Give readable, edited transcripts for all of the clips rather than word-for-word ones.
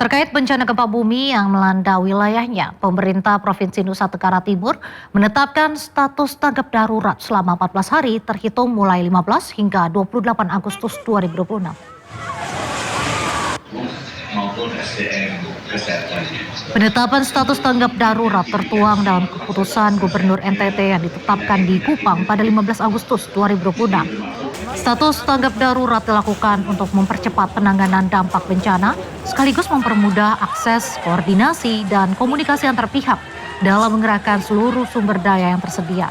Terkait bencana gempa bumi yang melanda wilayahnya, pemerintah Provinsi Nusa Tenggara Timur menetapkan status tanggap darurat selama 14 hari terhitung mulai 15 hingga 28 Agustus 2026. Penetapan status tanggap darurat tertuang dalam keputusan Gubernur NTT yang ditetapkan di Kupang pada 15 Agustus 2026. Status tanggap darurat dilakukan untuk mempercepat penanganan dampak bencana, sekaligus mempermudah akses, koordinasi, dan komunikasi antar pihak dalam mengerahkan seluruh sumber daya yang tersedia.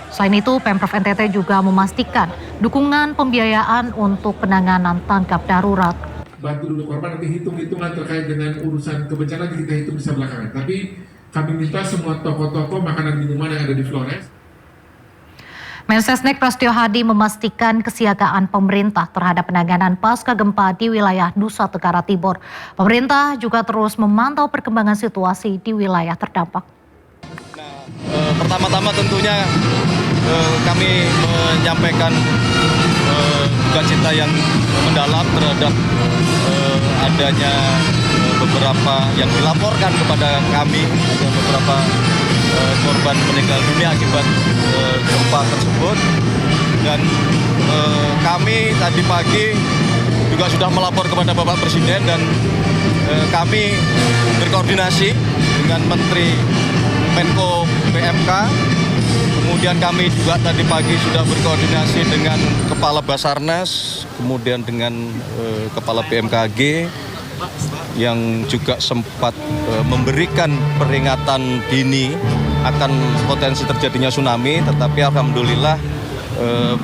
Selain itu, Pemprov NTT juga memastikan dukungan pembiayaan untuk penanganan tanggap darurat. Bantu dulu korban, nanti hitung-hitungan terkait dengan urusan kebencanaan kita hitung bisa belakangan. Tapi kami minta semua toko-toko makanan minuman yang ada di Flores. Mensesnek Prasetyo Hadi memastikan kesiagaan pemerintah terhadap penanganan pasca gempa di wilayah Nusa Tenggara Timur. Pemerintah juga terus memantau perkembangan situasi di wilayah terdampak. Pertama-tama tentunya kami menyampaikan duka yang mendalam terhadap adanya beberapa yang dilaporkan kepada kami, ada beberapa korban meninggal dunia akibat gempa tersebut, dan kami tadi pagi juga sudah melapor kepada Bapak Presiden, dan kami berkoordinasi dengan Menteri Menko PMK. Kemudian kami juga tadi pagi sudah berkoordinasi dengan Kepala Basarnas, kemudian dengan Kepala BMKG yang juga sempat memberikan peringatan dini akan potensi terjadinya tsunami, tetapi alhamdulillah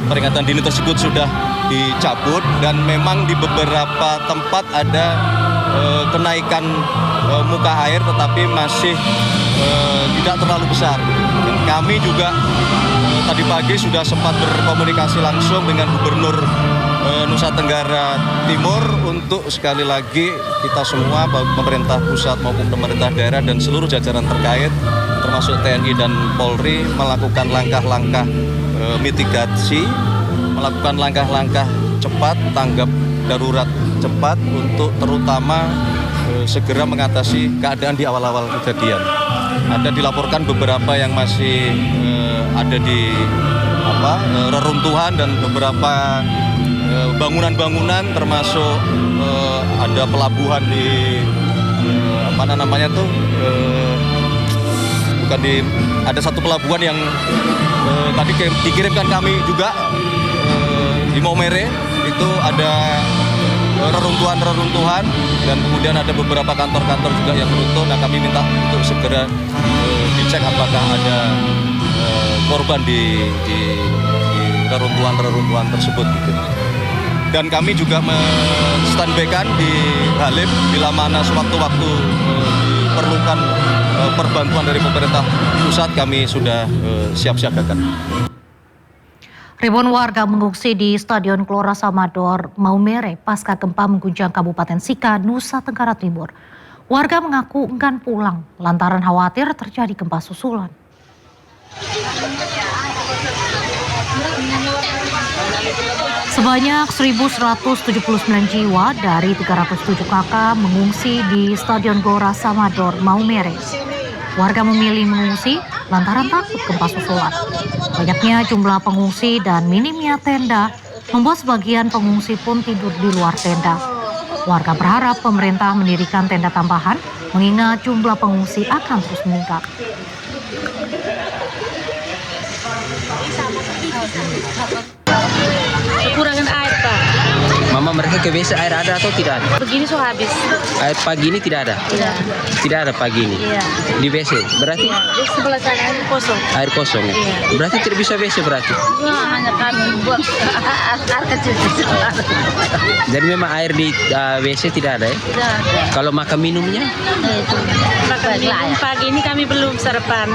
peringatan dini tersebut sudah dicabut, dan memang di beberapa tempat ada kenaikan muka air tetapi masih tidak terlalu besar. Dan kami juga tadi pagi sudah sempat berkomunikasi langsung dengan Gubernur Nusa Tenggara Timur untuk sekali lagi kita semua, baik pemerintah pusat maupun pemerintah daerah dan seluruh jajaran terkait termasuk TNI dan Polri melakukan langkah-langkah mitigasi, melakukan langkah-langkah cepat, tanggap darurat cepat untuk terutama segera mengatasi keadaan di awal-awal kejadian. Ada dilaporkan beberapa yang masih ada di reruntuhan dan beberapa bangunan-bangunan, termasuk ada pelabuhan di ada satu pelabuhan yang tadi dikirimkan kami juga di Maumere, itu ada reruntuhan dan kemudian ada beberapa kantor-kantor juga yang runtuh. Nah, kami minta untuk segera dicek apakah ada korban di reruntuhan tersebut gitu. Dan kami juga men-standby-kan di Halim bila mana sewaktu-waktu diperlukan perbantuan dari pemerintah pusat, kami sudah siap-siagakan. Ribuan warga mengungsi di Stadion Gelora Samador, Maumere pasca gempa mengguncang Kabupaten Sika, Nusa Tenggara Timur. Warga mengaku enggan pulang lantaran khawatir terjadi gempa susulan. Sebanyak 1.179 jiwa dari 307 kakak mengungsi di Stadion Gelora Samador, Maumere. Warga memilih mengungsi lantaran takut gempa susulan. Banyaknya jumlah pengungsi dan minimnya tenda membuat sebagian pengungsi pun tidur di luar tenda. Warga berharap pemerintah mendirikan tenda tambahan mengingat jumlah pengungsi akan terus meningkat. Kekurangan air, Pak. Mama, mereka ke WC air ada atau tidak ada? Begini so habis. Air pagi ini tidak ada? Iya. Tidak ada pagi ini? Iya. Di WC? Berarti? Iya. Di sebelah sana air kosong. Air kosong? Iya. Berarti tidak bisa WC berarti? Nah, hanya kami buat air kecil-kecil. Jadi memang air di WC tidak ada ya? Tidak ada. Kalau makan minumnya? Itu. Makan minum pagi ini kami belum sarapan.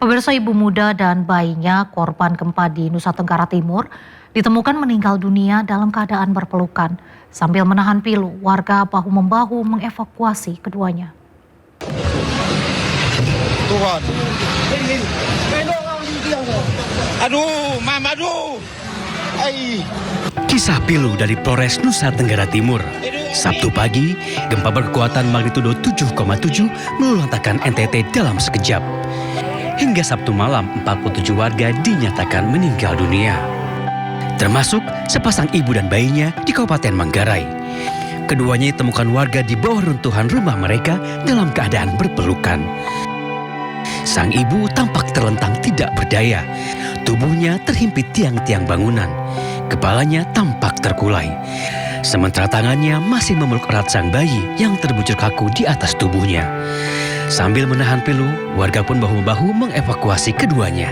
Pemirsa, ibu muda dan bayinya korban gempa di Nusa Tenggara Timur ditemukan meninggal dunia dalam keadaan berpelukan. Sambil menahan pilu, warga bahu-membahu mengevakuasi keduanya. Tuhan. Aduh, Mama, aduh. Kisah pilu dari Polres Nusa Tenggara Timur. Sabtu pagi, gempa berkekuatan magnitudo 7,7 meluluhlantakkan NTT dalam sekejap. Hingga Sabtu malam, 47 warga dinyatakan meninggal dunia. Termasuk sepasang ibu dan bayinya di Kabupaten Manggarai. Keduanya ditemukan warga di bawah runtuhan rumah mereka dalam keadaan berpelukan. Sang ibu tampak terlentang tidak berdaya. Tubuhnya terhimpit tiang-tiang bangunan. Kepalanya tampak terkulai. Sementara tangannya masih memeluk erat sang bayi yang terbujur kaku di atas tubuhnya. Sambil menahan pilu, warga pun bahu-membahu mengevakuasi keduanya.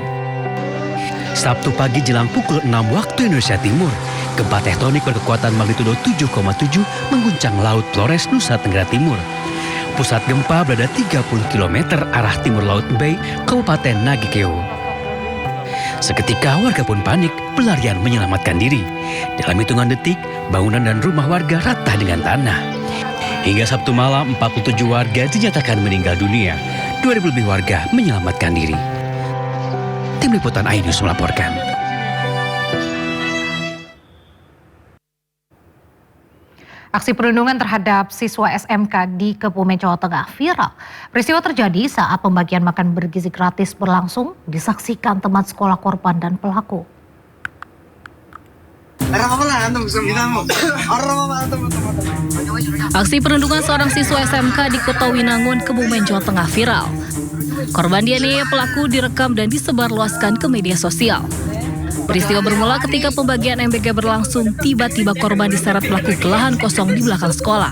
Sabtu pagi jelang pukul 6 waktu Indonesia Timur, gempa tektonik berkekuatan magnitudo 7,7 mengguncang Laut Flores, Nusa Tenggara Timur. Pusat gempa berada 30 km arah timur Laut Bay, Kabupaten Nagekeo. Seketika warga pun panik, pelarian menyelamatkan diri. Dalam hitungan detik, bangunan dan rumah warga rata dengan tanah. Hingga Sabtu malam, 47 warga dinyatakan meninggal dunia. 2.000 lebih warga menyelamatkan diri. Tim Liputan iNews melaporkan. Aksi perundungan terhadap siswa SMK di Kebumen, Jawa Tengah viral. Peristiwa terjadi saat pembagian makan bergizi gratis berlangsung, disaksikan teman sekolah korban dan pelaku. Aksi perundungan seorang siswa SMK di Kota Winangun, Kebumen, Jawa Tengah viral. Korban dianiaya pelaku direkam dan disebarluaskan ke media sosial. Peristiwa bermula ketika pembagian MBG berlangsung, tiba-tiba korban diseret pelaku ke lahan kosong di belakang sekolah.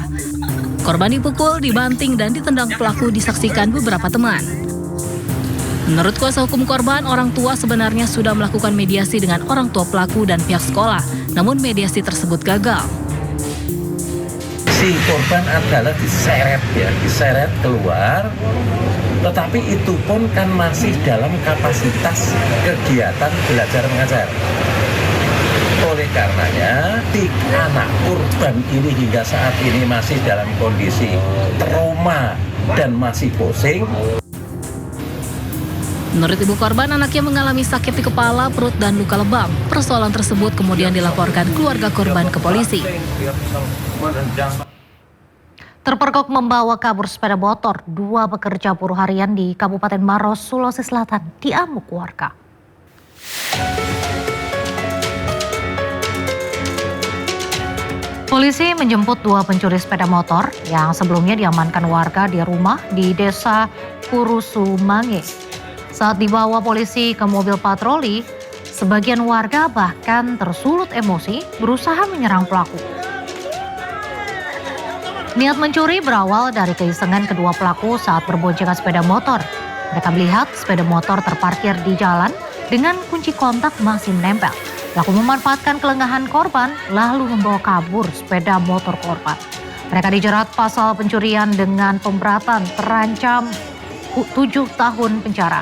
Korban dipukul, dibanting, dan ditendang pelaku disaksikan beberapa teman. Menurut kuasa hukum korban, orang tua sebenarnya sudah melakukan mediasi dengan orang tua pelaku dan pihak sekolah, namun mediasi tersebut gagal. Si korban adalah diseret keluar, tetapi itu pun kan masih dalam kapasitas kegiatan belajar mengajar. Oleh karenanya, anak korban ini hingga saat ini masih dalam kondisi trauma dan masih pusing. Menurut ibu korban, anaknya mengalami sakit di kepala, perut, dan luka lebam. Persoalan tersebut kemudian dilaporkan keluarga korban ke polisi. Terpergok membawa kabur sepeda motor, 2 pekerja buruh harian di Kabupaten Maros, Sulawesi Selatan diamuk warga. Polisi menjemput 2 pencuri sepeda motor yang sebelumnya diamankan warga di rumah di Desa Kurusumange. Saat dibawa polisi ke mobil patroli, sebagian warga bahkan tersulut emosi berusaha menyerang pelaku. Niat mencuri berawal dari keisengan kedua pelaku saat berboncengan sepeda motor. Mereka melihat sepeda motor terparkir di jalan dengan kunci kontak masih menempel. Pelaku memanfaatkan kelengahan korban lalu membawa kabur sepeda motor korban. Mereka dijerat pasal pencurian dengan pemberatan terancam 7 tahun penjara.